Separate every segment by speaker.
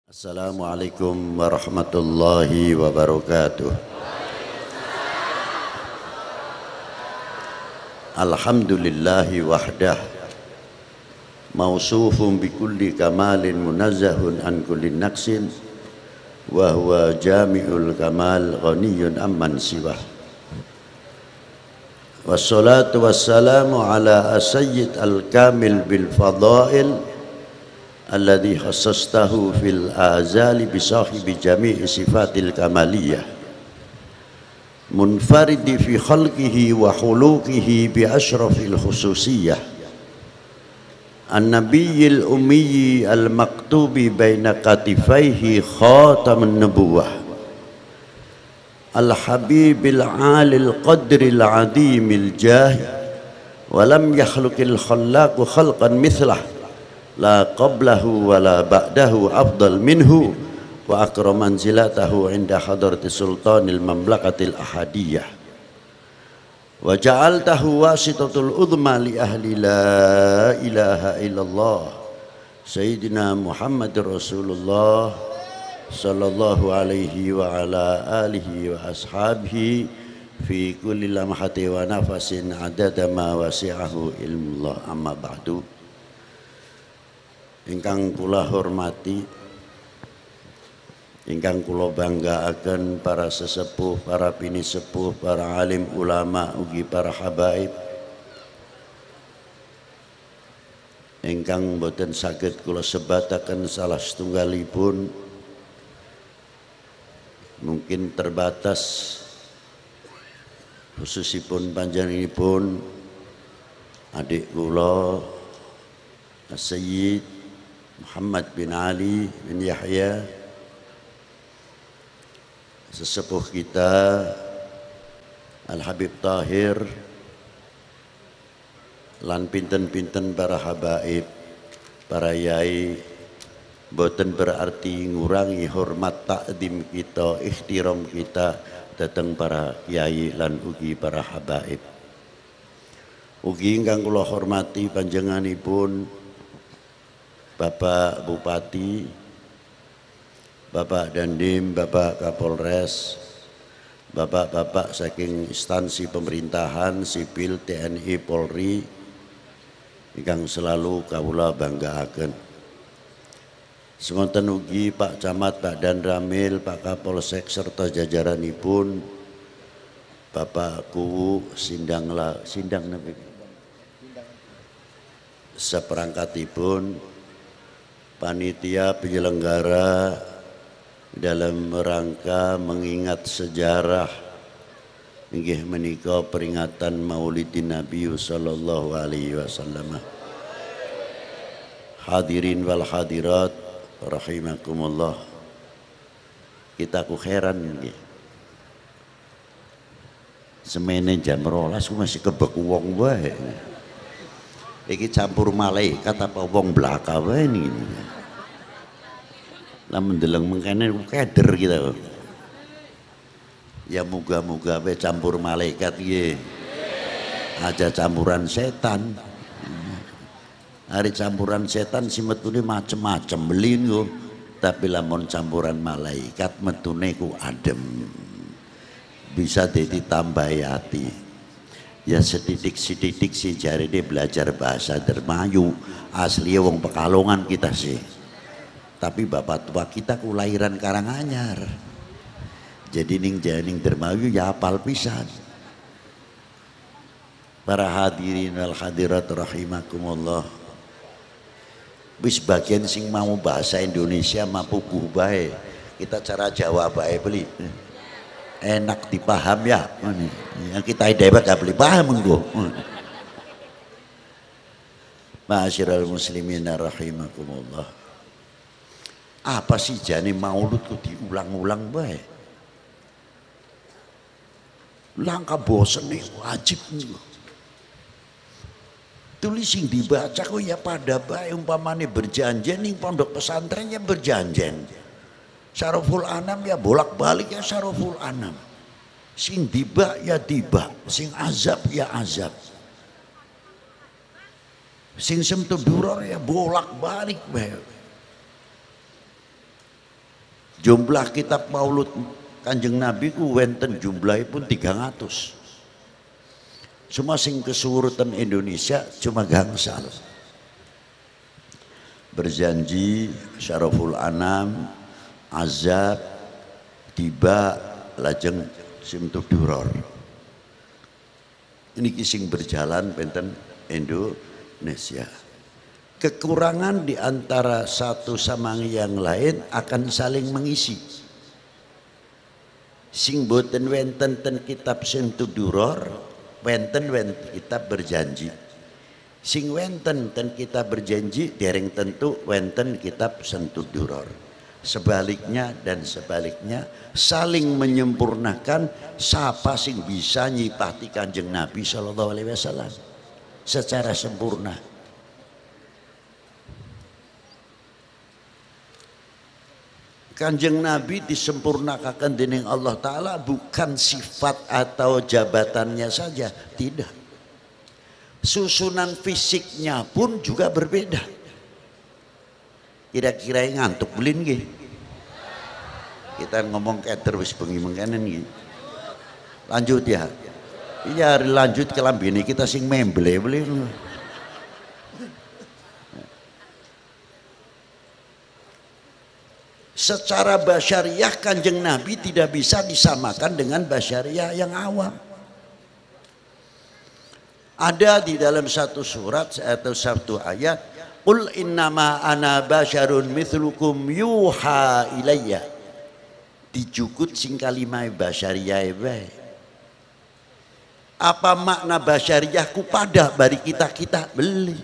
Speaker 1: Assalamualaikum warahmatullahi wabarakatuh. Alhamdulillahi wahdah, mausufun bikulli kamalin munazzahun an kulli naqsin, wa huwa jami'ul kamal ghaniyun amman siwah. Wassalatu wassalamu ala sayyid al-kamil bil fadail alladhi khassastahu fil azali bisahibi jami'i sifatil kamaliyah, munfaridi fi khalqihi wa khuluqihi bi ashrafil khususiyah, an-nabiyyil ummiyi al-maktubi baina katifaihi khatamun nubuwah, al-habibil alil qadril adimil jahi, walam yakhluqil khallaqu khalqan mithlah la qablahu wa la ba'dahu afdal minhu, wa akram manzilatahu inda hadrati sultanil mamlakatil ahadiyah, wa ja'altahu wasitatul udhma li ahli la ilaha illallah sayyidina Muhammadur Rasulullah sallallahu alaihi wa ala alihi wa ashabihi fi kulli lamhati wa nafasin adada ma wasi'ahu ilmullah. Amma ba'du. Ingkang kula hormati, ingkang kula banggaaken para sesepuh, para bini sepuh, para alim ulama ugi para habaib ingkang boten saged kula sebataken salah setunggalipun, mungkin terbatas khususipun panjenenganipun adik kula Sayyid Muhammad bin Ali bin Yahya, sesepuh kita Al-Habib Tahir, lan pinten-pinten para habaib, para yai, boten berarti ngurangi hormat takdim kita, ikhtiram kita datang para yai lan ugi para habaib. Ugi ingkang kula hormati panjenenganipun Bapak Bupati, Bapak Dandim, Bapak Kapolres, bapak-bapak saking instansi pemerintahan sipil TNI Polri ingkang selalu kawula banggaaken. Semonten ugi Pak Camat, Pak Danramil, Pak Kapolsek serta jajaranipun, Bapak Kuwu sindang seperangkatipun panitia penyelenggara dalam rangka mengingat sejarah inggih menika peringatan Maulidin Nabi sallallahu alaihi wasallam. Hadirin wal hadirat rahimakumullah. Kita ku heran nggih. Semene jam 12 ku masih kebeku wong wae. Iki campur malaikat apa wong blaka wae niki. Lah mendeleng mengkene keder kita. Ya muga-muga wae campur malaikat nggih. Aja campuran setan. Hari campuran setan si metune macem-macem beli yo. Tapi lamun campuran malaikat metune ku adem. Bisa jadi tambah hati. Ya sedidik-sedidik sih jari dia belajar bahasa Dermayu, asli wong Pekalongan kita sih. Tapi bapak tua kita kelahiran Karanganyar. Jadi ning janing Dermayu ya apal pisan. Para hadirin wal hadirat rahimakumullah. Wis bagian sing mau bahasa Indonesia mampu bae. Kita cara Jawa bae beli. Enak dipaham ya, yang kita dewek gak boleh paham engko. Ma'asyiral muslimin rahimakumullah. Apa sih jane maulud tuh diulang-ulang bae? Langka bosen nih, wajib nih. Tulis sing dibaca kok ya pada bae umpamane berjanjian ning pondok pesantrennya berjanjian. Syaraful Anam ya bolak-balik ya Syaraful Anam. Sing tiba ya tiba, sing azab ya azab. Sing semtu duror ya bolak-balik bae. Jumlah kitab maulud Kanjeng Nabi ku wenten jumlahipun 300. Cuma sing kesurutan Indonesia cuma gangsal. Berjanji Syaraful Anam, Azab, Tiba, lajeng Simtud Duror. Ini kising berjalan benten Indonesia. Kekurangan di antara satu sama yang lain akan saling mengisi. Sing boten wenten ten kitab Simtud Duror, wenten kitab berjanji. Sing wenten ten kitab berjanji dereng tentu wenten kitab Simtud Duror. Sebaliknya dan sebaliknya saling menyempurnakan. Siapa sing bisa nyipati Kanjeng Nabi Sallallahu Alaihi Wasallam secara sempurna? Kanjeng Nabi disempurnakan dening Allah Ta'ala bukan sifat atau jabatannya saja, tidak. Susunan fisiknya pun juga berbeda. Kira-kira ngantuk belin nggih? Kita ngomong kayak terus bengi mengkanen nggih. Lanjut ya. Iya lanjut ke lambene kita sing memble belin. Secara basyariah Kanjeng Nabi tidak bisa disamakan dengan basyariah yang awam. Ada di dalam satu surat atau satu ayat, qul innama ana basyarun mithlukum yuha ilayya. Dijukut sing kalimah basyariah bae. Apa makna basyariahku pada bari kita beli?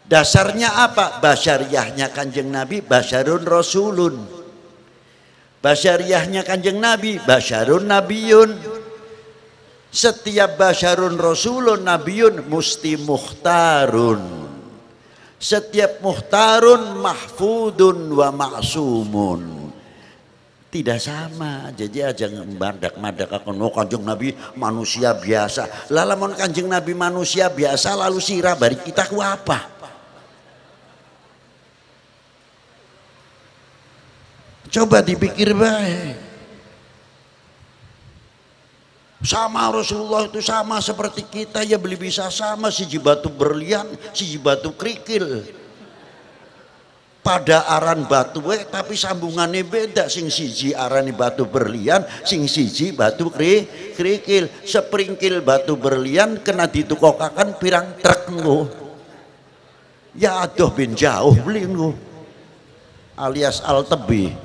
Speaker 1: Dasarnya apa? Basyariahnya Kanjeng Nabi basyarun rasulun. Basyariahnya Kanjeng Nabi basyarun nabiyun. Setiap basyarun rasulun nabiyun musti mukhtarun. Setiap mukhtarun mahfudun wa ma'sumun. Tidak sama. Jadi aja madak-madak akan Kanjeng Nabi manusia biasa. Lamun Kanjeng Nabi manusia biasa lalu sirah bari kita ku apa? Coba dipikir baik. Sama Rasulullah itu sama seperti kita ya beli bisa sama siji batu berlian, siji batu kerikil. Pada aran batu tapi sambungannya beda. Sing siji arani batu berlian, sing siji batu kerikil. Seperingkil batu berlian kena ditukokakan pirang truk nggo. Ya aduh ben jauh beli nggo. Alias al tebi.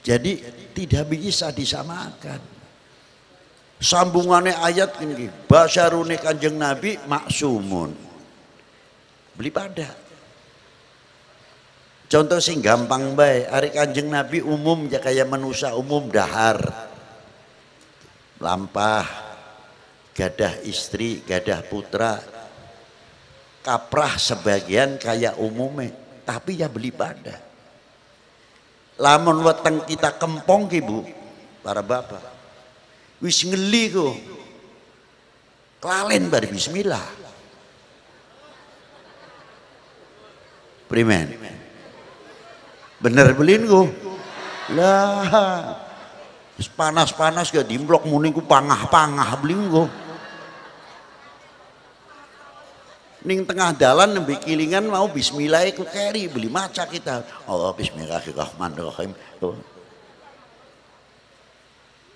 Speaker 1: Jadi tidak bisa disamakan. Sambungannya ayat ini basyarune Kanjeng Nabi maksumun. Beli pada. Contoh sing gampang bae, ari Kanjeng Nabi umum ya kayak manusia umum dahar. Lampah, gadah istri, gadah putra. Kaprah sebagian kayak umumnya. Tapi ya beli pada. Lamun weteng kita kempong ibu, para bapak. Wis ngeli kok. Kelalen bari bismillah. Primen. Bener belin kok. Lah. Panas-panas gak dimblok muni ku pangah-pangah belin kok. Ning tengah dalan nembe kilingan mau bismillah iku keri beli maca kita. Allah bismillahirrahmanirrahim.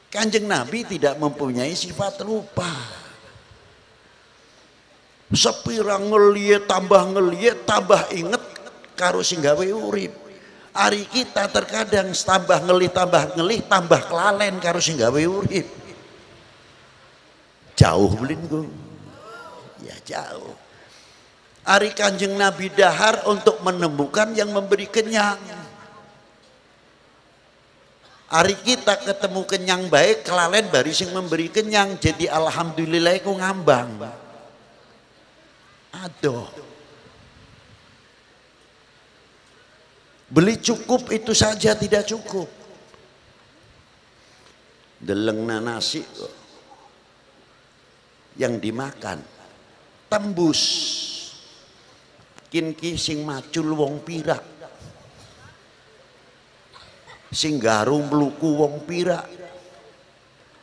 Speaker 1: Kanjeng Nabi tidak mempunyai sifat rupa. Sepirang ngeliat tambah inget karo sing gawe urip. Ari kita terkadang tambah ngelih tambah kelalen karo sing gawe urip. Jauh belin ku. Ya jauh. Ari Kanjeng Nabi dahar untuk menemukan yang memberi kenyang. Ari kita ketemu kenyang baik kelalen bari sing memberi kenyang jadi alhamdulillah ku ngambang. Aduh. Beli cukup itu saja tidak cukup. Delengna nasi yang dimakan. tembus. Kinki sing macul wong pira, sing garum mluku wong pira,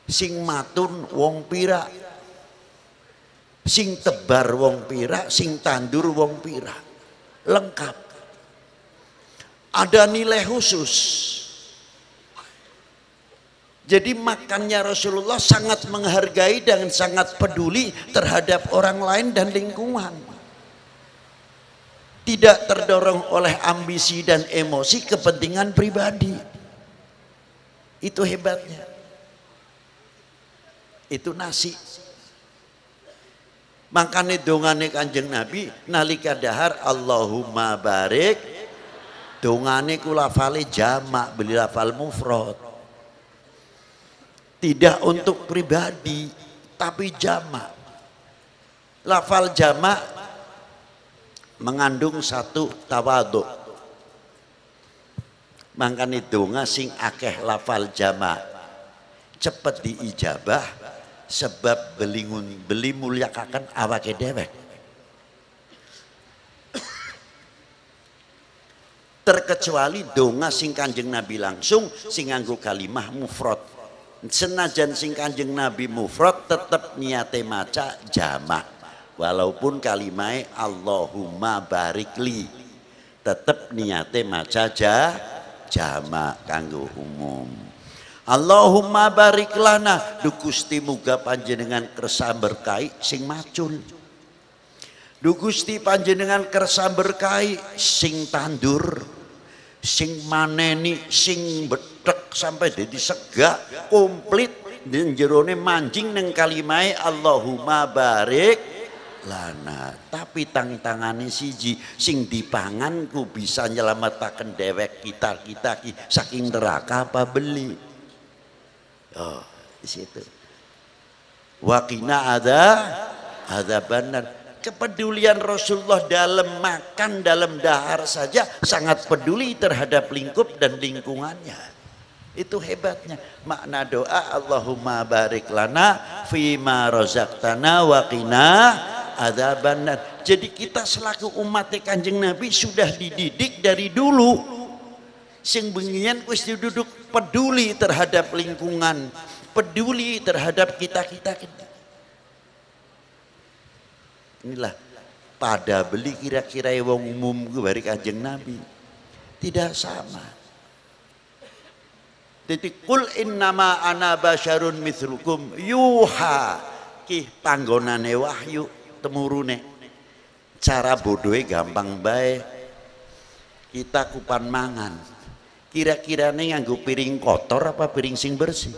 Speaker 1: sing matun wong pira, sing tebar wong pira, sing tandur wong pira. Lengkap. Ada nilai khusus. Jadi makannya Rasulullah sangat menghargai dan sangat peduli terhadap orang lain dan lingkungan. Tidak terdorong oleh ambisi dan emosi kepentingan pribadi. Itu hebatnya. Itu nasi. Makanya dongane Kanjeng Nabi nalika dahar Allahumma barik, dongane ku lafale jamak, beli lafal mufrad. Tidak untuk pribadi tapi jamak. Lafal jamak mengandung satu tawadhu. Mangkane donga sing akeh lafal jamak cepet diijabah sebab beli mulyakaken awake dewek. Terkecuali donga sing Kanjeng Nabi langsung sing nganggo kalimah mufrad. Senajan sing Kanjeng Nabi mufrad tetep niate maca jamak. Walaupun kalimai Allahumma barikli tetap niate maca jamak kanggo umum. Allahumma barik lana du Gusti muga panjenengan kersa berkahi sing macul. Du Gusti panjenengan kersa berkahi sing tandur, sing maneni, sing betek sampai dadi segak komplit dan jerone manjing neng kalimai Allahumma barik lana. Tapi tangane siji sing dipangan ku bisa nyelametaken dewek kita saking neraka apa beli. Oh, di situ. Waqina ada benar. Kepedulian Rasulullah dalam makan, dalam dahar saja sangat peduli terhadap lingkup dan lingkungannya. Itu hebatnya. Makna doa Allahumma barik lana fima razaqtana wa qina adzabannar. Jadi kita selaku umat Kanjeng Nabi sudah dididik dari dulu. Sing bengian wis duduk peduli terhadap lingkungan, peduli terhadap kita. Inilah pada beli kira-kira wong umum ku bari Kanjeng Nabi. Tidak sama. Jadi kul innama ana basyarun mithlukum yuha ki panggonane wahyu temurune. Cara bodohe gampang bae. Kita kupan mangan. Kira-kirane nganggo piring kotor apa piring sing bersih?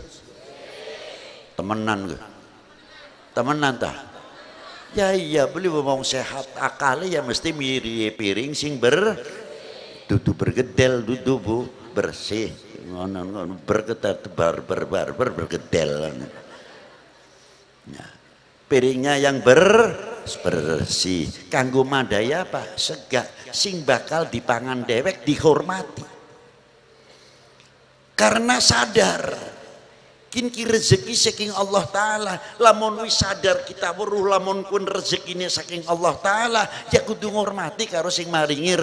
Speaker 1: Temenan ke? Temenan tah? Ya iya beli ngomong sehat akale ya mesti miri piring sing dudu bergedel dudu bu bersih. Ngono bergetar bergedel. Ya. Piringnya yang bersih. Kanggo madaya apa? Segak sing bakal dipangan dewek dihormati. Karena sadar kinki rezeki saking Allah Ta'ala. Lamun wis sadar kita weruh lamun kun rezekine saking Allah Ta'ala ya kudu ngormati karo sing maringi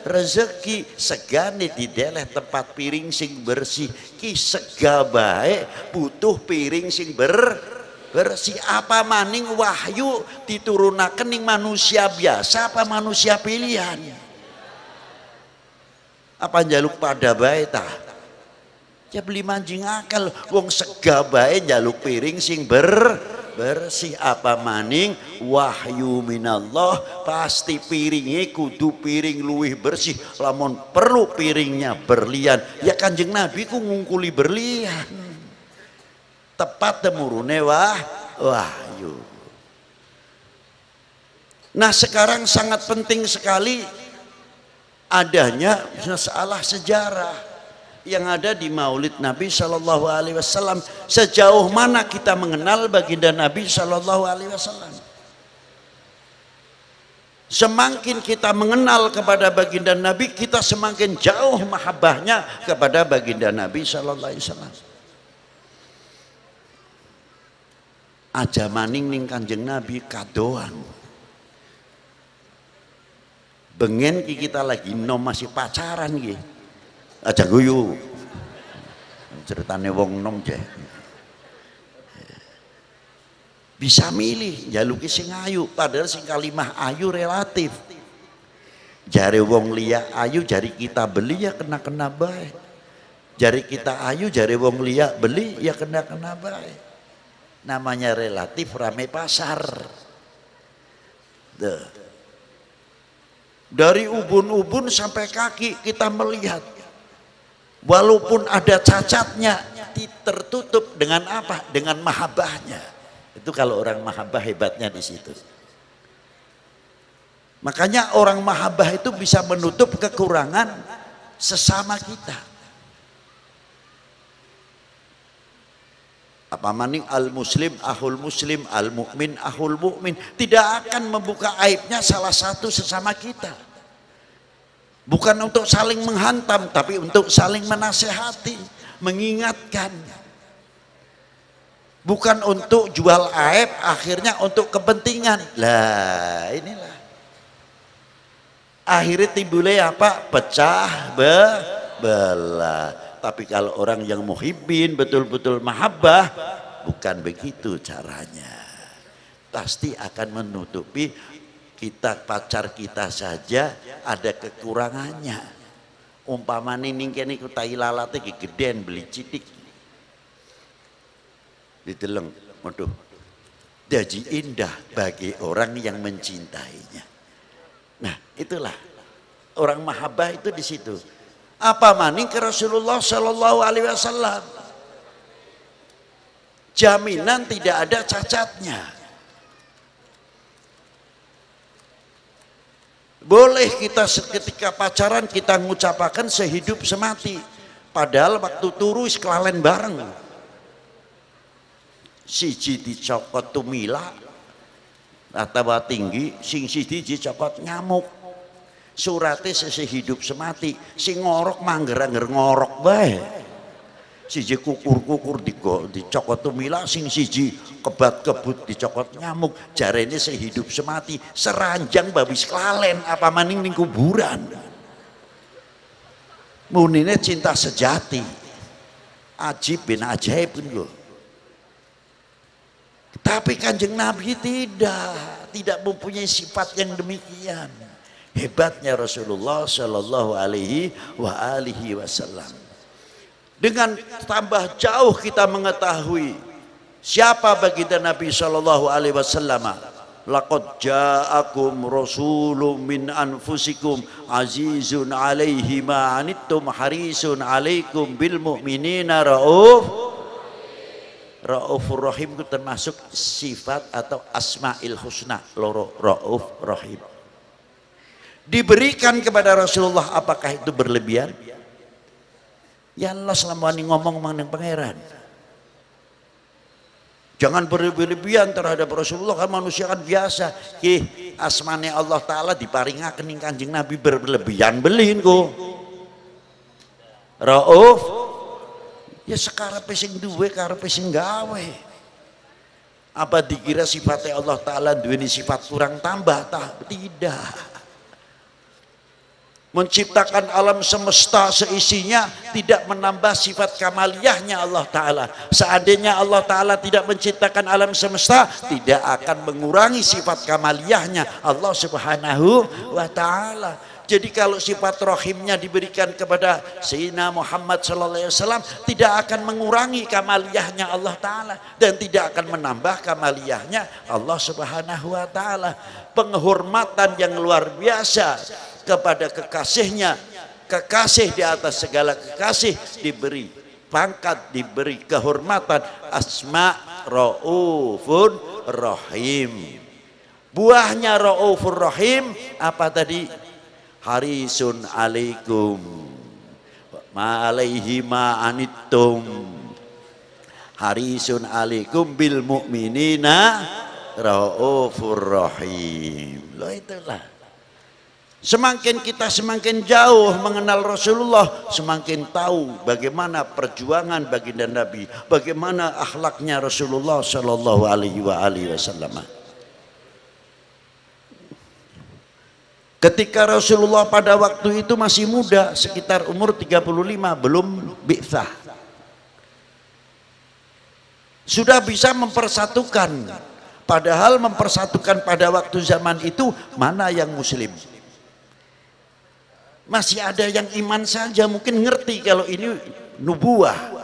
Speaker 1: rezeki. Segane dideleh tempat piring sing bersih ki sega bae butuh piring sing bersih. Apa maning wahyu diturunaken ning manusia biasa apa manusia pilihan? Apa njaluk pada bae tah? Ya beli mancing akal wong sega bae njaluk piring sing bersih. Apa maning wahyu minallah pasti piringnya kudu piring luwih bersih. Lamun perlu piringnya berlian ya Kanjeng Nabi ku ngungkuli berlian. Tepat temurune wahyu. Nah sekarang sangat penting sekali adanya masalah sejarah yang ada di Maulid Nabi Shallallahu Alaihi Wasallam. Sejauh mana kita mengenal baginda Nabi Shallallahu Alaihi Wasallam? Semakin kita mengenal kepada baginda Nabi, kita semakin jauh mahabbahnya kepada baginda Nabi Shallallahu Alaihi Wasallam. Aja maning ning Kanjeng Nabi kadoan. Bengen kita lagi nom masih pacaran gitu. Aja guyu. Ceritane wong nom je. Bisa milih, jaluki sing ayu, padahal sing kalimah ayu relatif. Jari wong liya ayu, jari kita beli ya kena-kena baik. Jari kita ayu, jari wong liya beli ya kena-kena baik. Namanya relatif, rame pasar. Duh. Dari ubun-ubun sampai kaki kita melihat. Walaupun ada cacatnya, tertutup dengan apa? Dengan mahabbahnya. Itu kalau orang mahabbah hebatnya di situ. Makanya orang mahabbah itu bisa menutup kekurangan sesama kita. Apa maning al muslim ahul muslim, al mukmin ahul mukmin, tidak akan membuka aibnya salah satu sesama kita. Bukan untuk saling menghantam, tapi untuk saling menasehati, mengingatkan. Bukan untuk jual aib, akhirnya untuk kepentingan. Lah inilah. Akhirnya timbulnya apa? Pecah belah. Tapi kalau orang yang muhibbin, betul-betul mahabbah, bukan begitu caranya. Pasti akan menutupi kita, pacar kita saja ada kekurangannya. Umpamane ning kene ku tai lalate gedean beli citik. Diteleng, waduh, jadi indah bagi orang yang mencintainya. Nah, itulah orang mahabbah itu di situ. Apa maning ke Rasulullah Shallallahu Alaihi Wasallam? Jaminan tidak ada cacatnya. Boleh kita ketika pacaran kita mengucapkan sehidup semati. Padahal waktu turu kelalen bareng. Siji dicokot tumila atau tinggi, sing siji dicokot nyamuk. Surate sehidup semati, sing ngorok mangger-angger ngorok bae. Siji kukur-kukur dicokot tumila, sing siji kebat-kebut dicokot nyamuk. Jarene sehidup semati, seranjang babis kelalen apa maning ning kuburan. Munine cinta sejati. Ajib bin ajaib lho. Tapi Kanjeng Nabi tidak mempunyai sifat yang demikian. Hebatnya Rasulullah Shallallahu Alaihi Wasallam. Dengan tambah jauh kita mengetahui siapa baginda Nabi Shallallahu Alaihi Wasallam. Laqad ja'akum rasulun min anfusikum azizun alaihi ma anittum harisun alaikum bil mu'minina Raufur Rahim itu termasuk sifat atau asma'il husna loro Rauf Rahim. Diberikan kepada Rasulullah, apakah itu berlebihan? Ya Allah selama ini ngomong mengenai pangeran. Jangan berlebihan terhadap Rasulullah, kan manusia kan biasa. Asmane Allah Ta'ala diparingaken ing Kanjeng Nabi berlebihan beliin ku. Rauf ya sekarepe sing duwe karepe sing gawe. Apa dikira sifatnya Allah Ta'ala duweni sifat kurang tambah? Tidak. Menciptakan alam semesta seisinya tidak menambah sifat kamaliyahnya Allah Ta'ala. Seandainya Allah Ta'ala tidak menciptakan alam semesta, tidak akan mengurangi sifat kamaliyahnya Allah Subhanahu wa Ta'ala. Jadi kalau sifat rahimnya diberikan kepada Sayyidina Muhammad SAW, tidak akan mengurangi kamaliyahnya Allah Ta'ala dan tidak akan menambah kamaliyahnya Allah Subhanahu wa Ta'ala. Penghormatan yang luar biasa kepada kekasihnya, kekasih di atas segala kekasih, diberi pangkat, diberi kehormatan asma Raufur Rahim. Buahnya Raufur Rahim apa tadi? Harisun alaikum ma alaihi ma anittum harisun alaikum bil mu'minina raufur rahim. Loh itulah. Semakin kita semakin jauh mengenal Rasulullah, semakin tahu bagaimana perjuangan baginda Nabi, bagaimana akhlaknya Rasulullah Shallallahu Alaihi Wasallam. Ketika Rasulullah pada waktu itu masih muda, sekitar umur 35, belum bi'tsah, sudah bisa mempersatukan. Padahal mempersatukan pada waktu zaman itu mana yang muslim? Masih ada yang iman saja mungkin ngerti kalau ini nubuah,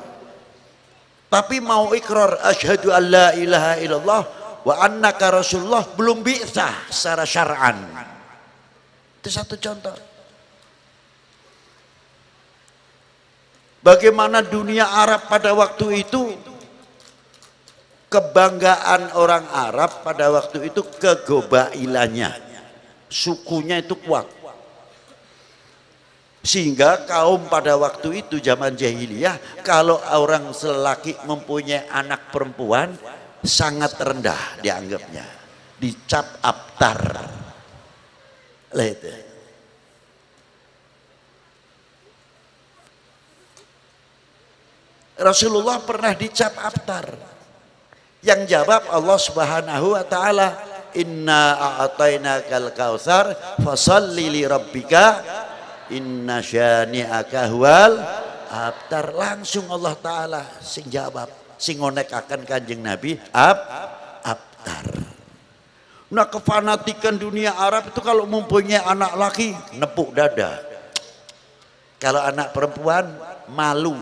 Speaker 1: tapi mau ikrar asyhadu an la ilaha illallah wa annaka rasulullah belum bi'tsah secara syar'an. Itu satu contoh. Bagaimana dunia Arab pada waktu itu, kebanggaan orang Arab pada waktu itu kegobailannya, sukunya itu kuat. Sehingga kaum pada waktu itu zaman jahiliyah, kalau orang lelaki mempunyai anak perempuan sangat rendah dianggapnya, dicap abtar. Lihat. Rasulullah pernah dicap abtar. Yang jawab Allah Subhanahu wa taala, inna a'tainakal kautsar fasholli li rabbika inna syani'aka huwal abtar. Langsung Allah taala sing jawab, sing ngonekaken Kanjeng Nabi abtar. Nah, kefanatikan dunia Arab itu kalau mempunyai anak laki nepuk dada, kalau anak perempuan malu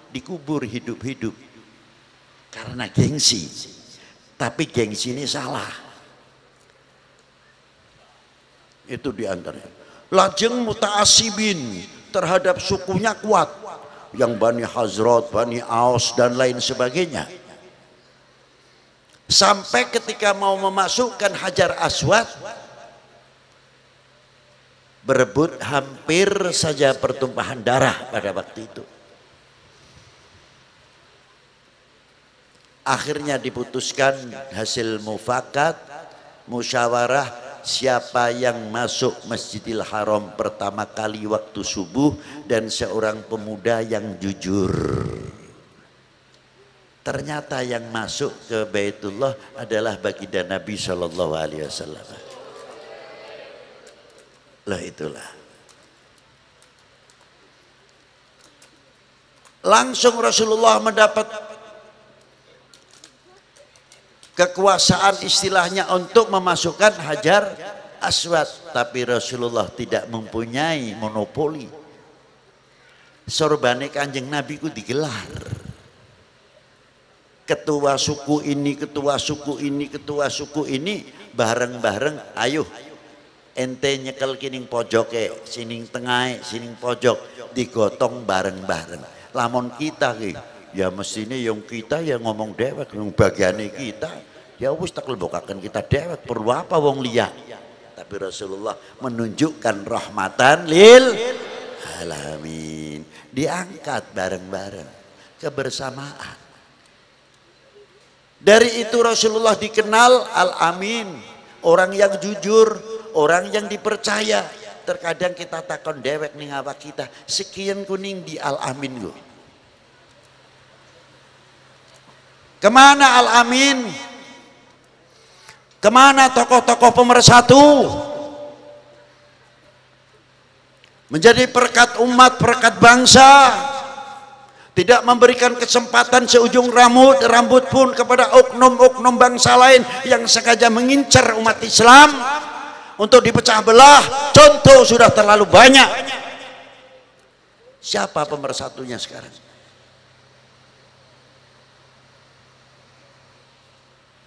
Speaker 1: dikubur hidup-hidup karena gengsi. Tapi gengsi ini salah. Itu diantaranya. Lajeng muta'assibin terhadap sukunya kuat, yang Bani Hazrat, Bani Aus dan lain sebagainya. Sampai ketika mau memasukkan Hajar Aswad, berebut hampir saja pertumpahan darah pada waktu itu. Akhirnya diputuskan hasil mufakat, musyawarah, siapa yang masuk Masjidil Haram pertama kali waktu subuh dan seorang pemuda yang jujur. Ternyata yang masuk ke Baitullah adalah baginda Nabi Shallallahu Alaihi Wasallam. Lah itulah. Langsung Rasulullah mendapat kekuasaan istilahnya untuk memasukkan Hajar Aswad, tapi Rasulullah tidak mempunyai monopoli. Sorbane Kanjeng Nabi ku digelar. Ketua suku ini, ketua suku ini, ketua suku ini bareng-bareng, ayo ente nyekel kining pojoke, sining tengah, sining pojok, digotong bareng-bareng. Lamun kita ki, ya mestinya yang kita yang ngomong dewek, yang bagiannya kita, ya wis tak lebokaken kita dewek, perlu apa wong liya. Tapi Rasulullah menunjukkan rahmatan lil alamin, diangkat bareng-bareng, kebersamaan. Dari itu Rasulullah dikenal Al-Amin, orang yang jujur, orang yang dipercaya. Terkadang kita takon dewek ning apa kita, sekian kuning di Al-Amin lo. Kemana Al-Amin? Kemana tokoh-tokoh pemersatu? Menjadi perekat umat, perekat bangsa. Tidak memberikan kesempatan seujung rambut pun kepada oknum-oknum bangsa lain yang sengaja mengincar umat Islam untuk dipecah belah. Contoh sudah terlalu banyak. Siapa pemersatunya sekarang?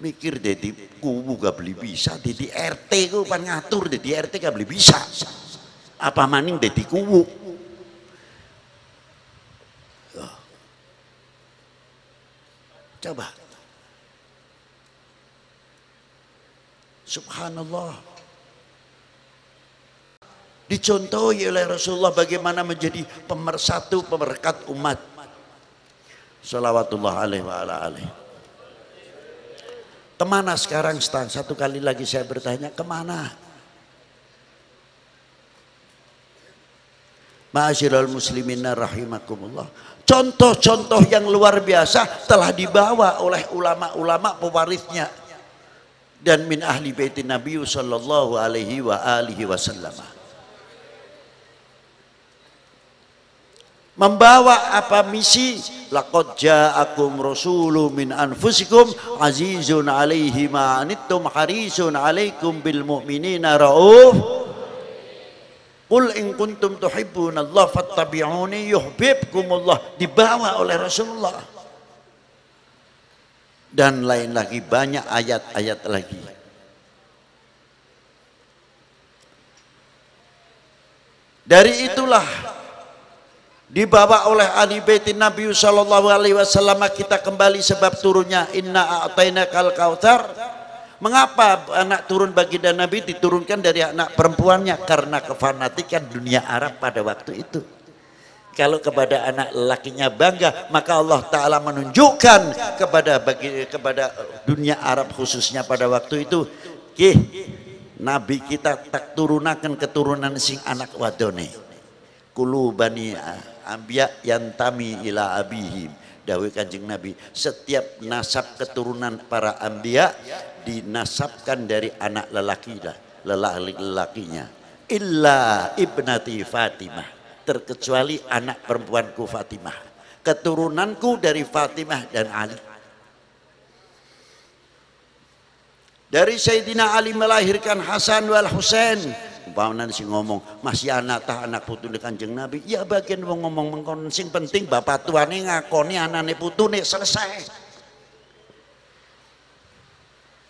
Speaker 1: Mikir dedi kubu gak beli bisa, dedi RT ku pan ngatur, dedi RT gak beli bisa. Apa maning dedi kubu? Coba. Subhanallah. Dicontohi oleh Rasulullah bagaimana menjadi pemersatu, pemerekat umat. Shalawatullah alaihi wa ala alaihi. Kemana sekarang satu kali lagi saya bertanya, kemana? Ma'asyiral muslimina rahimakumullah. Contoh-contoh yang luar biasa telah dibawa oleh ulama-ulama pewarisnya dan min ahli baitin Nabi sallallahu alaihi wa alihi wasallam. Membawa apa misi? Laqad ja'akum rasulun min anfusikum azizun 'alaihi ma anittum harisun 'alaikum bil mu'minina rauf. Qul in kuntum tuhibbunallaha fattabi'uni yuhibbukumullah. Dibawa oleh Rasulullah. Dan lain lagi, banyak ayat-ayat lagi. Dari itulah dibawa oleh ahli baitin Nabi sallallahu alaihi wasallam kita kembali sebab turunnya inna a'tainakal kautsar. Mengapa anak turun baginda Nabi diturunkan dari anak perempuannya? Karena kefanatikan dunia Arab pada waktu itu. Kalau kepada anak lelakinya bangga, maka Allah Ta'ala menunjukkan kepada dunia Arab khususnya pada waktu itu, Nabi kita tak turunakan keturunan sing anak wadone. Kulu bani ambiya yantami ila abihim. Dawuh Kanjeng Nabi, setiap nasab keturunan para ambiya dinasabkan dari anak lelakinya. Illa ibnati Fatimah, terkecuali anak perempuanku Fatimah. Keturunanku dari Fatimah dan Ali. Dari Sayyidina Ali melahirkan Hasan wal Husain. Umpamane sing ngomong masih anak putune Kanjeng Nabi, ya bagian wong ngomong mengkon, sing penting bapak tuane ngakoni anane putune, selesai.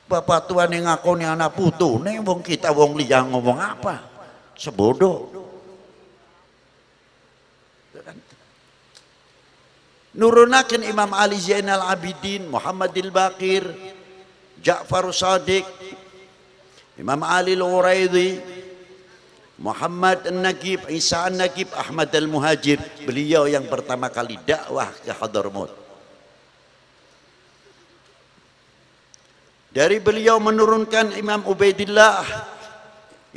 Speaker 1: Bapak tuane ngakoni anak putune, wong kita wong liya ngomong apa? Sebodoh. Nurunaken Imam Ali Zainal Abidin, Muhammadil Baqir, Ja'far Shadiq, Imam Ali Al-Uraidhi, Muhammad An-Naqib, Isa An-Naqib, Ahmad Al-Muhajir. Beliau yang pertama kali dakwah ke Hadramaut. Dari beliau menurunkan Imam Ubaidillah,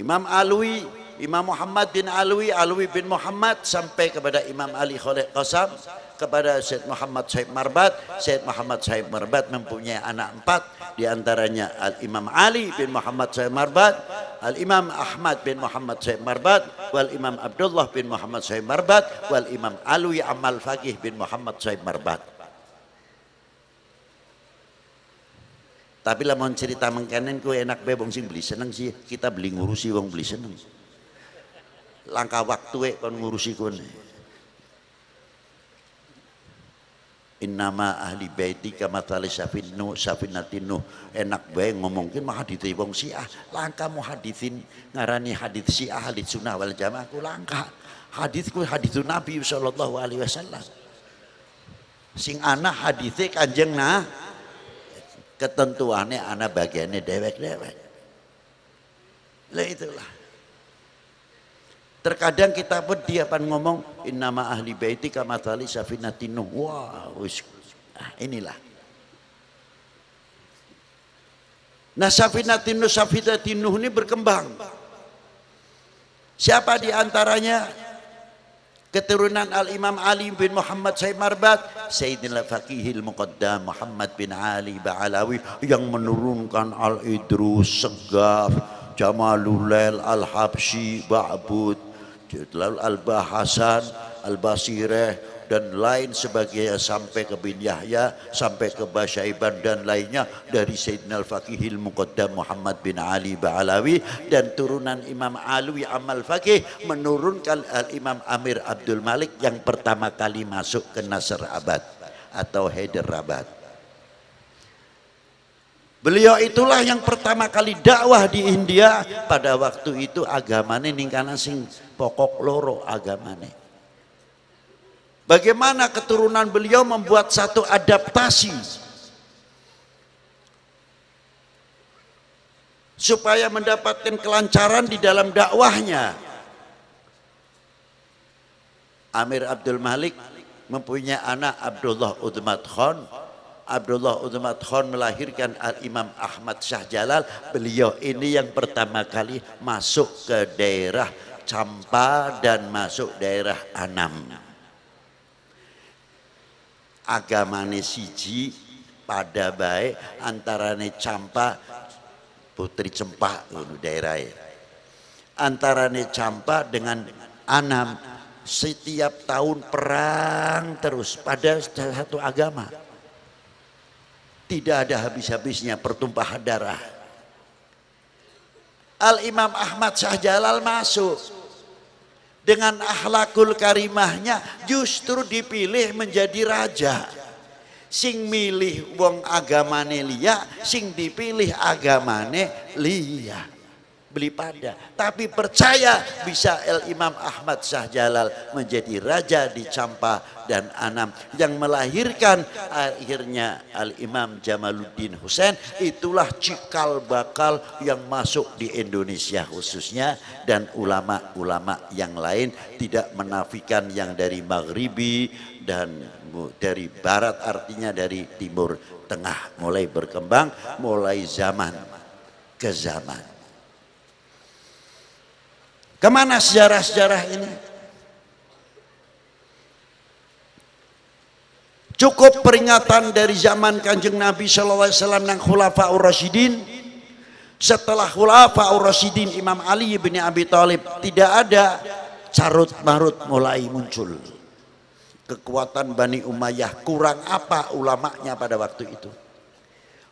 Speaker 1: Imam Alwi, Imam Muhammad bin Alwi, Alwi bin Muhammad, sampai kepada Imam Ali Khalid Qasam, kepada Syed Muhammad Syed Marbat. Syed Muhammad Syed Marbat mempunyai anak 4, diantaranya Al-Imam Ali bin Muhammad Syed Marbat, Al-Imam Ahmad bin Muhammad Syed Marbat, wal Imam Abdullah bin Muhammad Syed Marbat, wal Imam Alwi Amal Faqih bin Muhammad Syed Marbat. Tapi lah mau cerita mengkenen ku enak be wong sing beli seneng sih, kita beli ngurusi wong beli seneng. Langkah waktu kon ngurusi kon. Innama ahli baiti kamathali safinatin nuh. Enak bae ngomongin mah hadits wong Syiah. Langkah mau haditsin ngarani hadits Syiah, hadits sunnah wal jamaah ku langkah. Haditsku hadits Nabi sallallahu alaihi wasallam. Sing ana haditse Kanjeng nah ketentuannya ana bagiannya dewek-dewek. Lah itulah. Terkadang kita pun dia pan ngomong innama ahli baiti kamathali safinatin nuh. Wah, inilah. Nah, safinatin nuh ini berkembang. Siapa di antaranya? Keturunan Al-Imam Ali bin Muhammad Syed Marbat, Sayyidina Faqihil Muqaddam Muhammad bin Ali Ba'alawi yang menurunkan Al-Idrus, Segaf, Jamalulail, Al-Habsyi, Ba'bud, Al-Bahasan, Al-Basireh, dan lain sebagainya sampai ke bin Yahya, sampai ke Basyaiban dan lainnya dari Sayyidina Al-Faqihil Muqaddam Muhammad bin Ali Ba'alawi, dan turunan Imam Alwi Amal Faqih menurunkan Al-Imam Amir Abdul Malik yang pertama kali masuk ke Nasrabad atau Hyderabad. Beliau itulah yang pertama kali dakwah di India. Pada waktu itu agamane ningkana sing pokok loro agamane. Bagaimana keturunan beliau membuat satu adaptasi supaya mendapatkan kelancaran di dalam dakwahnya. Amir Abdul Malik mempunyai anak Abdullah Udmat Khan. Abdullah Udmat Khan melahirkan Al-Imam Ahmad Shah Jalal. Beliau ini yang pertama kali masuk ke daerah Campa dan masuk daerah Anam. Agamane siji pada baik antarane Campa Putri Cempah daerah antarane Campa dengan Anam setiap tahun perang terus pada satu agama. Tidak ada habis-habisnya pertumpahan darah. Al-Imam Ahmad Shah Jalal masuk dengan akhlakul karimahnya, justru dipilih menjadi raja. Sing milih wong agamane liya, sing dipilih agamane liya. Beli pada, tapi percaya bisa Imam Ahmad Shah Jalal menjadi raja di Campa dan Anam, yang melahirkan akhirnya Al-Imam Jamaluddin Husain. Itulah cikal bakal yang masuk di Indonesia khususnya, dan ulama-ulama yang lain tidak menafikan yang dari Maghribi dan dari Barat, artinya dari Timur Tengah, mulai berkembang mulai zaman ke zaman. Kemana sejarah-sejarah ini? Cukup peringatan dari zaman Kanjeng Nabi SAW dan Khulafaur Rasyidin. Setelah Khulafaur Rasyidin Imam Ali bin Abi Thalib, tidak ada carut marut mulai muncul. Kekuatan Bani Umayyah, kurang apa ulamanya pada waktu itu?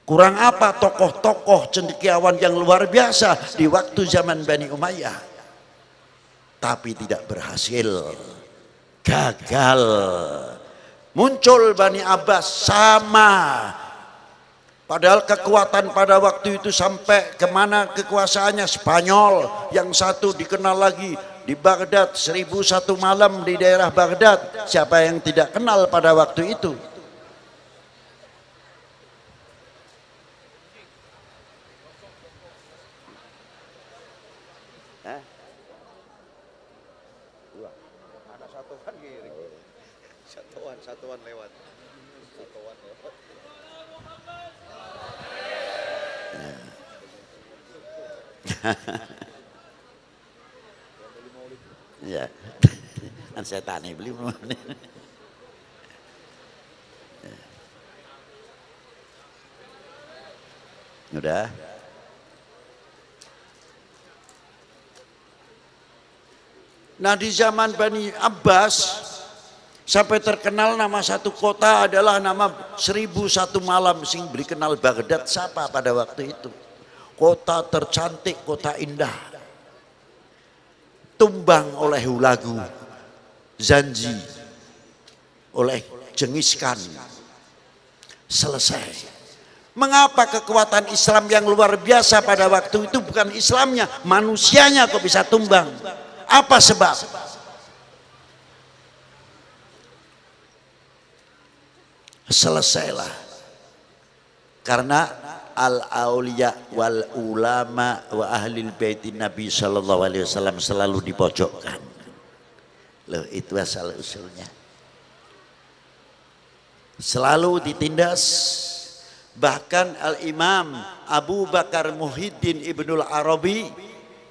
Speaker 1: Kurang apa tokoh-tokoh cendekiawan yang luar biasa di waktu zaman Bani Umayyah? Tapi tidak berhasil, gagal. Muncul Bani Abbas, sama. Padahal kekuatan pada waktu itu sampai kemana kekuasaannya? Spanyol, yang satu dikenal lagi di Baghdad, 1001 malam di daerah Baghdad. Siapa yang tidak kenal pada waktu itu?
Speaker 2: Satuan lewat.
Speaker 1: Ya, kan saya tanya beli mau. Udah. Nah, di zaman Bani Abbas sampai terkenal nama satu kota adalah nama 1001 malam, sing beri kenal Baghdad siapa pada waktu itu? Kota tercantik, kota indah. Tumbang oleh Hulagu, Zanji, oleh Genghis Khan. Selesai. Mengapa kekuatan Islam yang luar biasa pada waktu itu bukan Islamnya, manusianya kok bisa tumbang? Apa sebab? Selesailah. Karena al-auliya wal ulama wa ahlil baiti Nabi sallallahu alaihi wasallam selalu dipojokkan. Loh, itu asal usulnya. Selalu ditindas. Bahkan Al-Imam Abu Bakar Muhyiddin Ibnul Arabi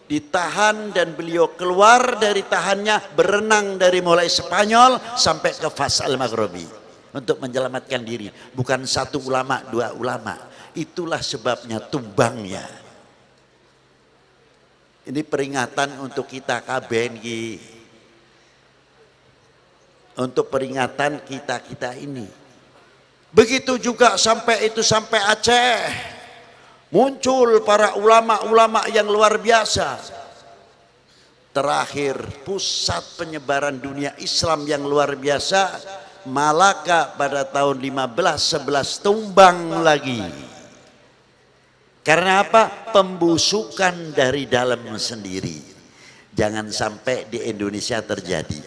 Speaker 1: ditahan dan beliau keluar dari tahannya, berenang dari mulai Spanyol sampai ke Fas al-Maghribi untuk menyelamatkan diri. Bukan satu ulama, dua ulama. Itulah sebabnya tumbangnya. Ini peringatan untuk kita KBNG, untuk peringatan kita ini. Begitu juga sampai Aceh, muncul para ulama-ulama yang luar biasa. Terakhir pusat penyebaran dunia Islam yang luar biasa, Malaka pada tahun 1511 tumbang lagi. Karena apa? Pembusukan dari dalam sendiri. Jangan sampai di Indonesia terjadi.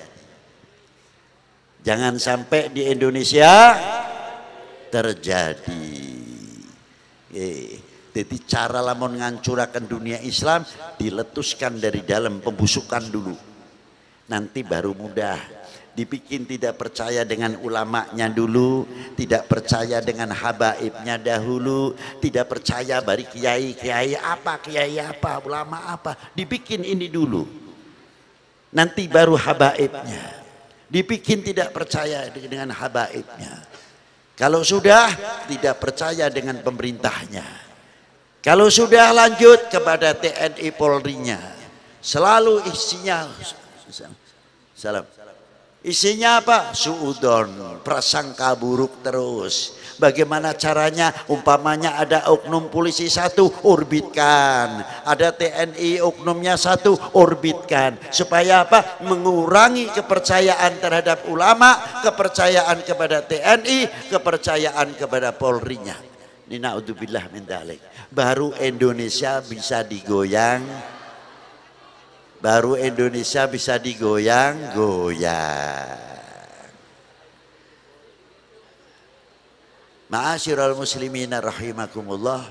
Speaker 1: Jangan sampai di Indonesia terjadi. Jadi cara lamun ngancurakan dunia Islam, diletuskan dari dalam, pembusukan dulu. Nanti baru mudah. Dibikin tidak percaya dengan ulamanya dulu, tidak percaya dengan habaibnya dahulu, tidak percaya bari kiai apa, ulama apa. Dibikin ini dulu. Nanti baru habaibnya. Dibikin tidak percaya dengan habaibnya. Kalau sudah tidak percaya dengan pemerintahnya. Kalau sudah lanjut kepada TNI Polri-nya. Selalu isinya salam. Isinya apa? Suudon, prasangka buruk terus. Bagaimana caranya? Umpamanya ada oknum polisi satu, orbitkan. Ada TNI oknumnya satu, orbitkan. Supaya apa? Mengurangi kepercayaan terhadap ulama, kepercayaan kepada TNI, kepercayaan kepada Polri-nya. Ini naudzubillah min dzalik. Baru Indonesia bisa digoyang. Baru Indonesia bisa digoyang-goyang. Ma'asyiral muslimin rahimakumullah.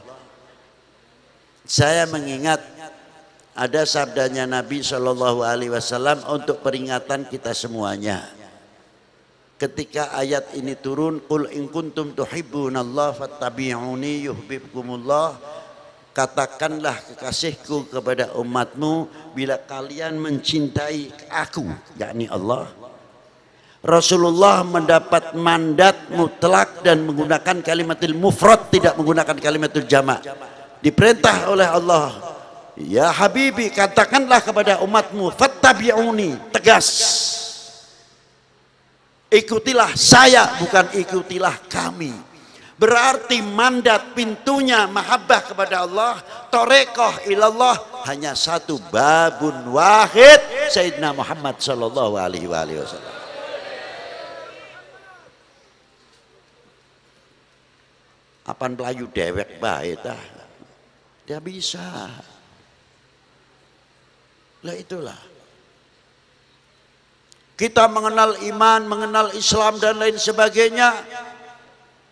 Speaker 1: Saya mengingat ada sabdanya Nabi Shallallahu Alaihi Wasallam untuk peringatan kita semuanya. Ketika ayat ini turun, qul in kuntum tuhibbunallah fattabi'uni yuhibbukumullah. Katakanlah kekasihku kepada umatmu, bila kalian mencintai aku, yakni Allah. Rasulullah mendapat mandat mutlak dan menggunakan kalimatul mufrad, tidak menggunakan kalimatul jama'. Diperintah oleh Allah, ya Habibi, katakanlah kepada umatmu, fattabi'uni, tegas. Ikutilah saya, bukan ikutilah kami. Berarti mandat pintunya mahabbah kepada Allah, torekoh ilallah, hanya satu, babun wahid, Sayyidina Muhammad sallallahu alaihi wasallam. Apan pelayu dewek bae tah. Dia bisa. Lah itulah. Kita mengenal iman, mengenal Islam dan lain sebagainya.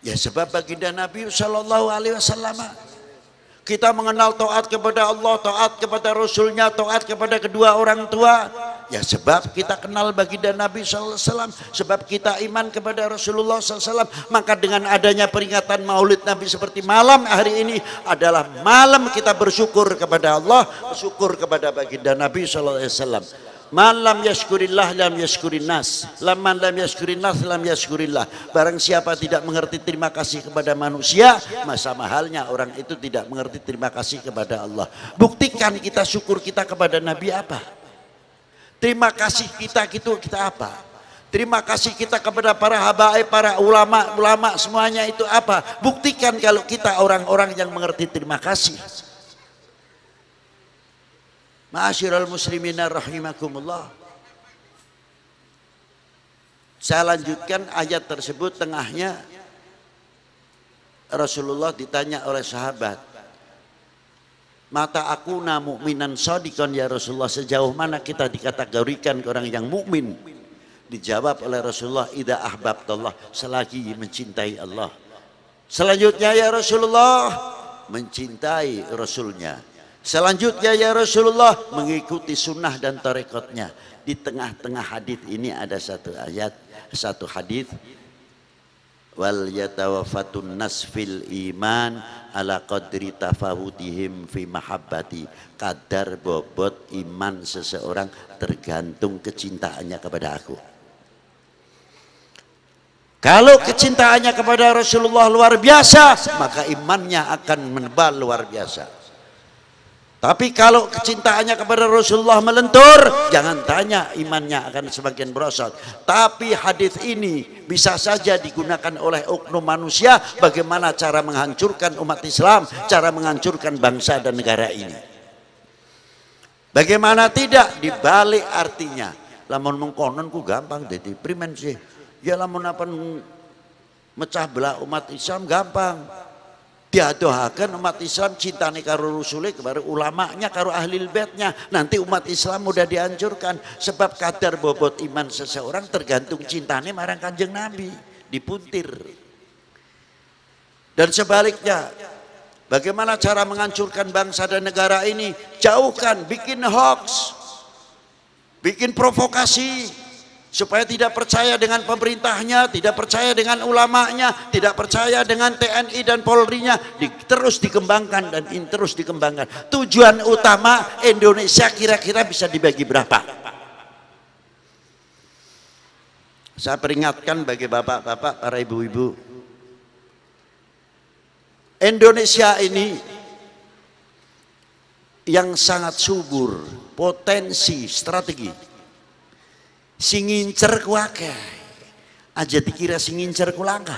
Speaker 1: Ya sebab baginda Nabi Sallallahu Alaihi Wasallam. Kita mengenal taat kepada Allah, taat kepada Rasulnya, taat kepada kedua orang tua. Ya sebab kita kenal baginda Nabi Sallallahu Alaihi Wasallam, sebab kita iman kepada Rasulullah Sallallahu Alaihi Wasallam. Maka dengan adanya peringatan Maulid Nabi seperti malam hari ini adalah malam kita bersyukur kepada Allah, bersyukur kepada baginda Nabi Sallallahu Alaihi Wasallam. Man lam yashkurillah lam yashkurin nas. Man lam yashkurin nas lam yashkurillah. Barang siapa tidak mengerti terima kasih kepada manusia, masa mahalnya orang itu tidak mengerti terima kasih kepada Allah. Buktikan kita syukur kita kepada Nabi apa? Terima kasih kita apa? Terima kasih kita kepada para habaib, para ulama semuanya itu apa? Buktikan kalau kita orang-orang yang mengerti terima kasih. Ma'asyiral muslimin rahimakumullah. Saya lanjutkan ayat tersebut, tengahnya Rasulullah ditanya oleh sahabat, mata aku na mu'minan shadiqan ya Rasulullah, sejauh mana kita dikategorikan orang yang mukmin? Dijawab oleh Rasulullah, idza ahbabtallah, selagi mencintai Allah. Selanjutnya ya Rasulullah, mencintai Rasulnya. Selanjutnya ya Rasulullah, mengikuti sunnah dan tarekatnya. Di tengah-tengah hadis ini ada satu ayat, satu hadis, wal yatawaffatun nas fil iman ala qadri tafawutihim fi mahabbati. Kadar bobot iman seseorang tergantung kecintaannya kepada aku. Kalau kecintaannya kepada Rasulullah luar biasa, maka imannya akan menebal luar biasa. Tapi kalau kecintaannya kepada Rasulullah melentur, jangan tanya, imannya akan semakin merosot. Tapi hadis ini bisa saja digunakan oleh oknum manusia bagaimana cara menghancurkan umat Islam, cara menghancurkan bangsa dan negara ini. Bagaimana tidak, dibalik artinya. Lamun mengkonon ku gampang jadi primen sih. Ya lamun apa mecah belah umat Islam gampang. Diadohakan umat Islam cintane karo Rasulullah, karo ulamanya, karo ahli baitnya. Nanti umat Islam mudah dihancurkan. Sebab kadar bobot iman seseorang tergantung cintane marang Kanjeng Nabi. Dipuntir. Dan sebaliknya, bagaimana cara menghancurkan bangsa dan negara ini? Jauhkan, bikin hoax, bikin provokasi, supaya tidak percaya dengan pemerintahnya, tidak percaya dengan ulamanya, tidak percaya dengan TNI dan Polri-nya. Terus dikembangkan dan terus dikembangkan. Tujuan utama Indonesia kira-kira bisa dibagi berapa? Saya peringatkan bagi bapak-bapak, para ibu-ibu, Indonesia ini yang sangat subur, potensi, strategi. Sing ngincer ku akeh. Aja dikira sing ngincer ku langka.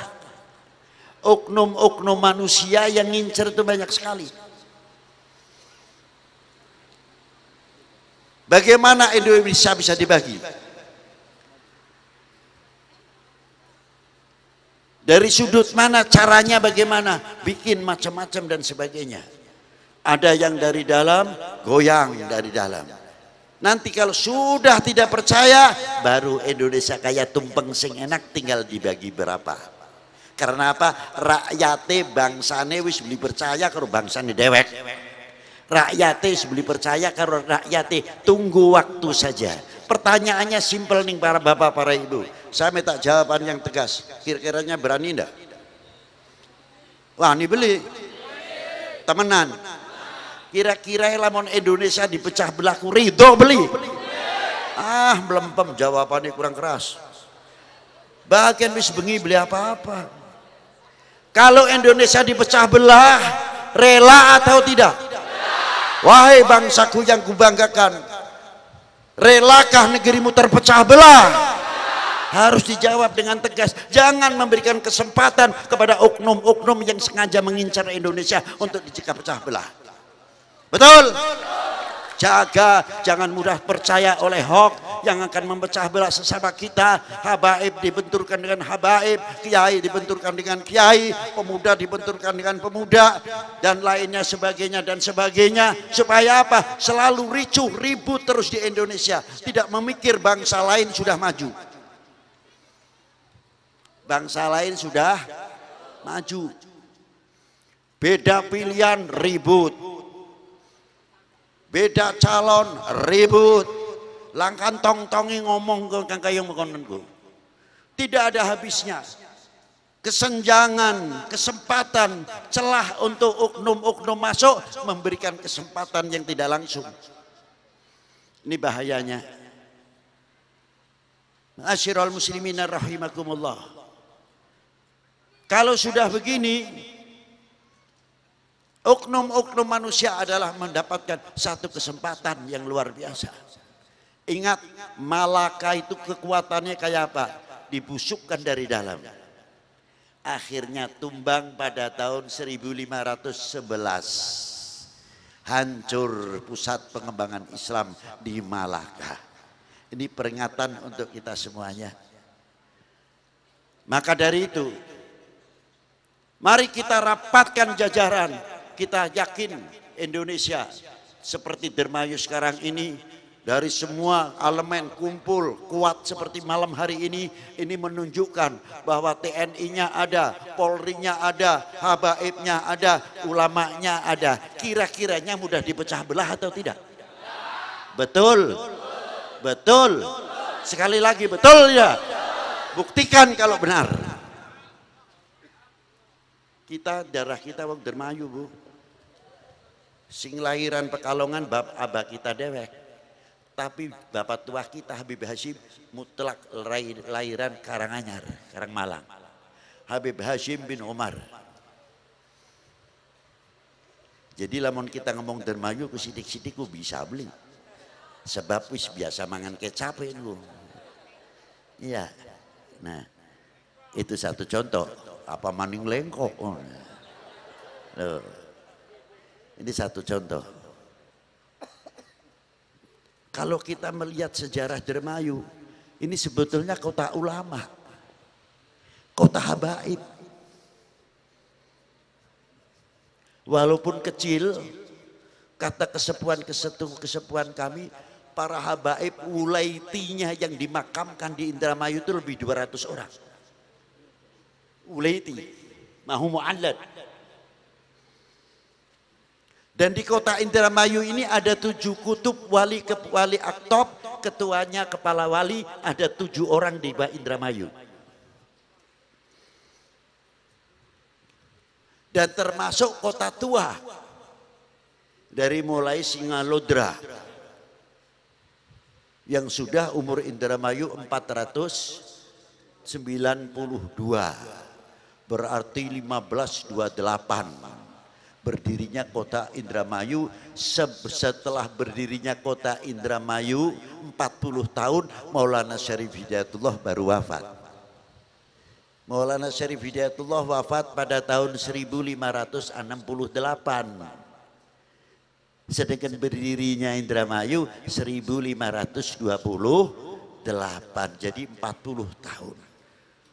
Speaker 1: Oknum-oknum manusia yang ngincer itu banyak sekali. Bagaimana Indonesia bisa dibagi? Dari sudut mana, caranya bagaimana? Bikin macam-macam dan sebagainya. Ada yang dari dalam, goyang dari dalam. Nanti kalau sudah tidak percaya, baru Indonesia kayak tumpeng sing enak, tinggal dibagi berapa. Karena apa? Rakyate bangsane wis beli percaya karo bangsane dewek. Rakyate wis beli percaya karo rakyate, tunggu waktu saja. Pertanyaannya simpel nih para bapak, para ibu. Saya minta jawaban yang tegas. Kira-kiranya berani enggak? Wah, ini beli. Temenan. Kira-kira lamun Indonesia dipecah belah ku ridho beli? Ah, melempem jawabannya kurang keras. Bagian wis bengi beli apa-apa. Kalau Indonesia dipecah belah, rela atau tidak? Wahai bangsaku yang kubanggakan, relakah negerimu terpecah belah? Harus dijawab dengan tegas. Jangan memberikan kesempatan kepada oknum-oknum yang sengaja mengincar Indonesia untuk dipecah belah. Betul? Jaga, jangan mudah percaya oleh hoax yang akan memecah belah sesama kita. Habaib dibenturkan dengan habaib, kiai dibenturkan dengan kiai, pemuda dibenturkan dengan pemuda, dan lainnya sebagainya dan sebagainya. Supaya apa? Selalu ricuh, ribut terus di Indonesia. Tidak memikir bangsa lain sudah maju. Bangsa lain sudah maju. Beda pilihan, ribut. Beda calon, ribut. Langkan tong-tongi ngomong ke kayong makonanku. Tidak ada habisnya. Kesenjangan, kesempatan, celah untuk oknum-oknum masuk, memberikan kesempatan yang tidak langsung. Ini bahayanya. Ma'asyiral muslimin rahimakumullah. Kalau sudah begini, oknum-oknum manusia adalah mendapatkan satu kesempatan yang luar biasa. Ingat, malaka itu kekuatannya kayak apa? Dibusukkan dari dalam. Akhirnya tumbang pada tahun 1511. Hancur pusat pengembangan Islam di Malaka. Ini peringatan untuk kita semuanya. Maka dari itu, mari kita rapatkan jajaran. Kita yakin Indonesia seperti Dermayu sekarang ini, dari semua elemen kumpul kuat seperti malam hari ini menunjukkan bahwa TNI-nya ada, Polri-nya ada, habaibnya ada, ulamanya ada. Kira-kiranya mudah dipecah belah atau tidak? Betul, betul. Sekali lagi betul ya. Buktikan kalau benar. Kita darah kita wong Dermayu, Bu. Sing lahiran Pekalongan bab abah kita dewek. Tapi bapak tua kita Habib Hashim mutlak lahiran Karanganyar, Karangmalang. Habib Hashim bin Umar. Jadi lamun kita ngomong Dermayu ku sidik-sidik ku bisa beli. Sebab wis biasa mangan kecap itu. Iya. Nah, itu satu contoh. Apa maning lengkok. Loh. Ini satu contoh. Kalau kita melihat sejarah Dermayu, ini sebetulnya kota ulama, kota habaib. Walaupun kecil, kata kesepuan kami, para habaib ulaitinya yang dimakamkan di Indramayu itu lebih 200 orang. Ulaiti, mahu mu'allad. Dan di kota Indramayu ini ada 7 kutub, wali aktob, ketuanya kepala wali, ada 7 orang di Indramayu. Dan termasuk kota tua, dari mulai Singalodra, yang sudah umur Indramayu 492, berarti 1528. berdirinya kota Indramayu. Setelah berdirinya kota Indramayu 40 tahun Maulana Syarif Hidayatullah baru wafat. Maulana Syarif Hidayatullah wafat pada tahun 1568. Sedangkan berdirinya Indramayu 1528. Jadi 40 tahun.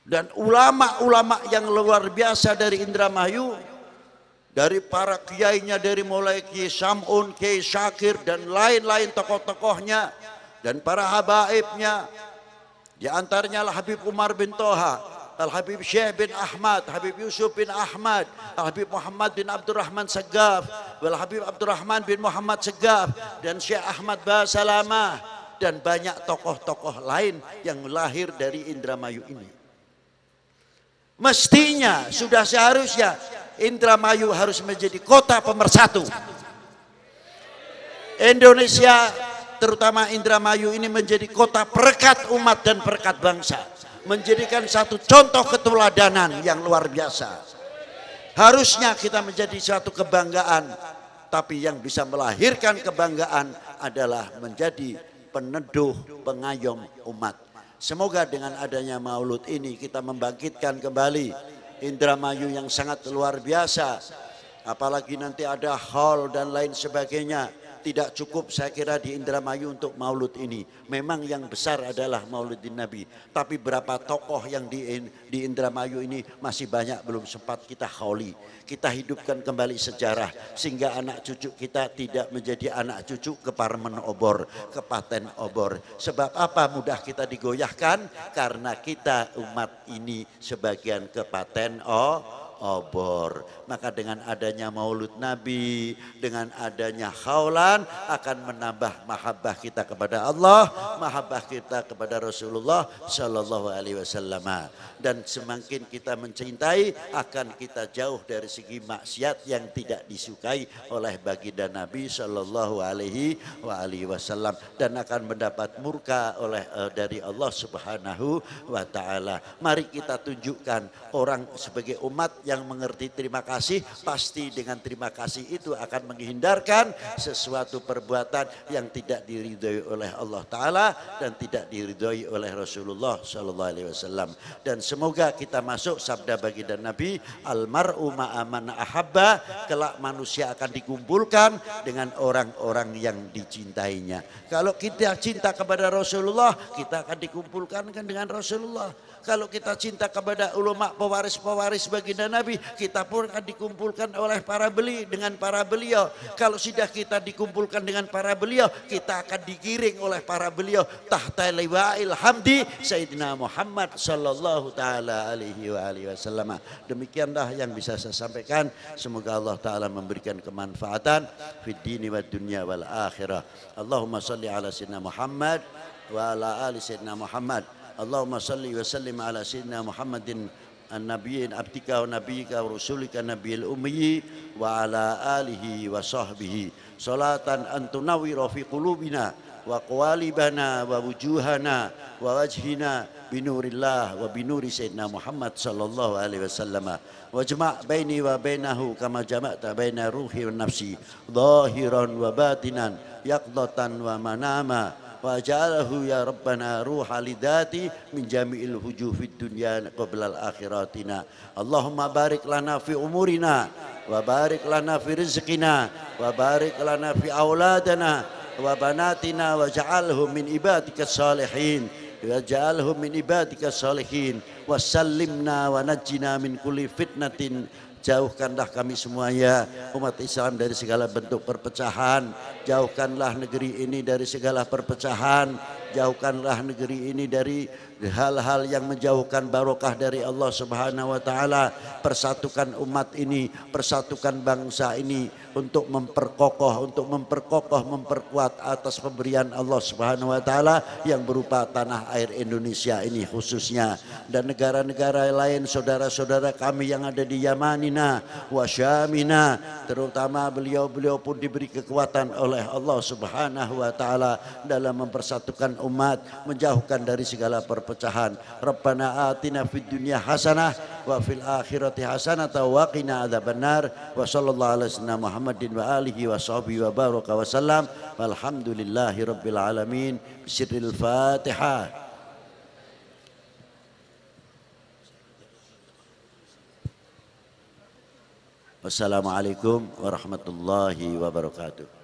Speaker 1: Dan ulama-ulama yang luar biasa dari Indramayu, dari para kiainya, dari mulai Kiai Sam'un, Kiai Syakir dan lain-lain tokoh-tokohnya dan para habaibnya, di antaranya Al-Habib Umar bin Toha, Al-Habib Syekh bin Ahmad, Habib Yusuf bin Ahmad, Al-Habib Muhammad bin Abdurrahman Segaf, Al-Habib Abdurrahman bin Muhammad Segaf, dan Syekh Ahmad Basalamah, dan banyak tokoh-tokoh lain yang lahir dari Indramayu ini. Mestinya, sudah seharusnya Indramayu harus menjadi kota pemersatu. Indonesia, terutama Indramayu ini menjadi kota perekat umat dan perekat bangsa. Menjadikan satu contoh keteladanan yang luar biasa. Harusnya kita menjadi suatu kebanggaan. Tapi yang bisa melahirkan kebanggaan adalah menjadi peneduh, pengayom umat. Semoga dengan adanya maulud ini kita membangkitkan kembali Indramayu yang sangat luar biasa. Apalagi nanti ada hall dan lain sebagainya. Tidak cukup saya kira di Indramayu untuk maulud ini. Memang yang besar adalah mauludin Nabi. Tapi berapa tokoh yang di Indramayu ini masih banyak belum sempat kita hauli. Kita hidupkan kembali sejarah. Sehingga anak cucu kita tidak menjadi anak cucu keparmen obor, kepaten obor. Sebab apa mudah kita digoyahkan? Karena kita umat ini sebagian kepaten obor. Maka dengan adanya maulud Nabi, dengan adanya khaulan akan menambah mahabbah kita kepada Allah, mahabbah kita kepada Rasulullah Shallallahu Alaihi Wasallam. Dan semakin kita mencintai, akan kita jauh dari segi maksiat yang tidak disukai oleh baginda Nabi Shallallahu Alaihi Wasallam, dan akan mendapat murka oleh dari Allah Subhanahu wa Ta'ala. Mari kita tunjukkan orang sebagai umat yang mengerti terima kasih, pasti dengan terima kasih itu akan menghindarkan sesuatu perbuatan yang tidak diridhoi oleh Allah Ta'ala dan tidak diridhoi oleh Rasulullah Sallallahu Alaihi Wasallam. Dan semoga kita masuk sabda baginda Nabi, almar'u ma'aman ahabba, kelak manusia akan dikumpulkan dengan orang-orang yang dicintainya. Kalau kita cinta kepada Rasulullah, kita akan dikumpulkan dengan Rasulullah. Kalau kita cinta kepada ulama pewaris-pewaris baginda Nabi, kita pun akan dikumpulkan oleh dengan para beliau. Kalau sudah kita dikumpulkan dengan para beliau, kita akan digiring oleh para beliau tahta liwa'il hamdi Sayyidina Muhammad sallallahu taala alaihi wasallam. Demikianlah yang bisa saya sampaikan. Semoga Allah taala memberikan kemanfaatan fid dini wad dunya wal akhirah. Allahumma shalli ala sayyidina Muhammad wa ala ali sayyidina Muhammad. Allahumma salli wa sallim ala sayyidina Muhammadin an-nabiyyin abdika wa nabiyyika wa rasulika nabiyil ummi wa ala alihi wa sahbihi salatan antunawwira fi qulubina wa qawalibana wa wujuhana wa wajhina binurillah wa binuri sayyidina Muhammad sallallahu alaihi wasallam wajma' baini wa bainahu kama jama'ta baina ruhi wa nafsi zahiran wa batinan yaqdatan wa manama wa ja'alahu ya rabbana ruha lidati min jami'il wujuh fid dunya qabla al-akhiratina. Allahumma barik lana fi umurina wa barik lana fi rizqina wa barik lana fi auladana wa banatina wa ja'alhum min ibadika salihin wa ja'alhum min ibadika salihin wa sallimna wa najjina min kulli fitnatin. Jauhkanlah kami semuanya umat Islam dari segala bentuk perpecahan. Jauhkanlah negeri ini dari segala perpecahan. Jauhkanlah negeri ini dari hal-hal yang menjauhkan barokah dari Allah Subhanahu wa Ta'ala. Persatukan umat ini, persatukan bangsa ini untuk memperkokoh, memperkuat atas pemberian Allah Subhanahu wa Ta'ala yang berupa tanah air Indonesia ini khususnya, dan negara-negara lain, saudara-saudara kami yang ada di Yamani Yamanina wa Syamina, terutama beliau-beliau pun diberi kekuatan oleh Allah Subhanahu wa taala dalam mempersatukan umat, menjauhkan dari segala perpecahan. Rabbana atina fid dunya hasanah wa fil akhirati hasanah wa qina adzabannar. Wa sallallahu ala sayyidina Muhammadin wa alihi wa sahbihi wa baraka wa sallam. Walhamdulillahi rabbil alamin. Bisirril Fatihah. Wassalamualaikum warahmatullahi wabarakatuh.